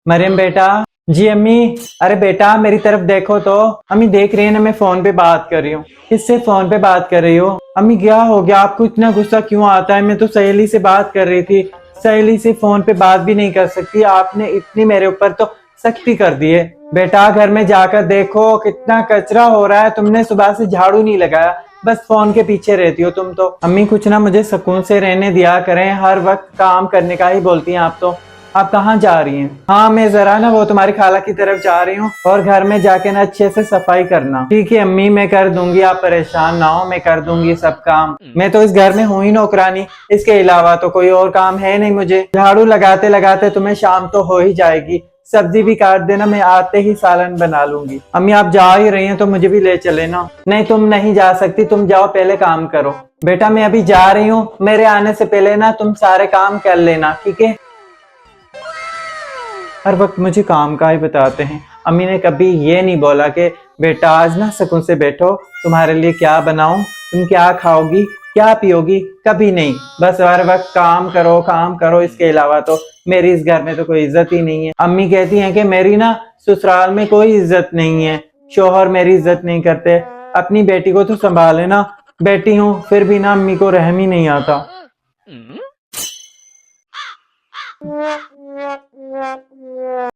मरियम बेटा। जी अम्मी। अरे बेटा मेरी तरफ देखो तो। अम्मी देख रही है ना मैं फोन पे बात कर रही हूँ। किससे फोन पे बात कर रही हो? अम्मी क्या हो गया, आपको इतना गुस्सा क्यों आता है? मैं तो सहेली से बात कर रही थी। सहेली से फोन पे बात भी नहीं कर सकती, आपने इतनी मेरे ऊपर तो सख्ती कर दी है। बेटा घर में जाकर देखो कितना कचरा हो रहा है, तुमने सुबह से झाड़ू नहीं लगाया, बस फोन के पीछे रहती हो तुम तो। अम्मी कुछ ना मुझे सुकून से रहने दिया करें, हर वक्त काम करने का ही बोलती हैं आप तो। आप कहाँ जा रही हैं? हाँ मैं जरा ना वो तुम्हारी खाला की तरफ जा रही हूँ, और घर में जाके ना अच्छे से सफाई करना। ठीक है अम्मी मैं कर दूंगी, आप परेशान ना हो, मैं कर दूंगी सब काम। मैं तो इस घर में हूँ ही नौकरानी, इसके अलावा तो कोई और काम है नहीं मुझे। झाड़ू लगाते लगाते तुम्हें शाम तो हो ही जाएगी, सब्जी भी काट देना, मैं आते ही सालन बना लूंगी। अम्मी आप जा ही रही हैं तो मुझे भी ले चले ना। नहीं तुम नहीं जा सकती, तुम जाओ पहले काम करो। बेटा मैं अभी जा रही हूँ, मेरे आने से पहले ना तुम सारे काम कर लेना, ठीक है? हर वक्त मुझे काम का ही बताते हैं। अम्मी ने कभी ये नहीं बोला कि बेटा आज ना सुकून से बैठो, तुम्हारे लिए क्या बनाऊं, तुम क्या खाओगी क्या पियोगी, कभी नहीं। बस हर वक्त काम करो, इसके अलावा तो मेरी इस घर में तो कोई इज्जत ही नहीं है। अम्मी कहती हैं कि मेरी ना ससुराल में कोई इज्जत नहीं है, शोहर मेरी इज्जत नहीं करते। अपनी बेटी को तो संभाले ना, बेटी हूँ फिर भी ना अम्मी को रहम ही नहीं आता।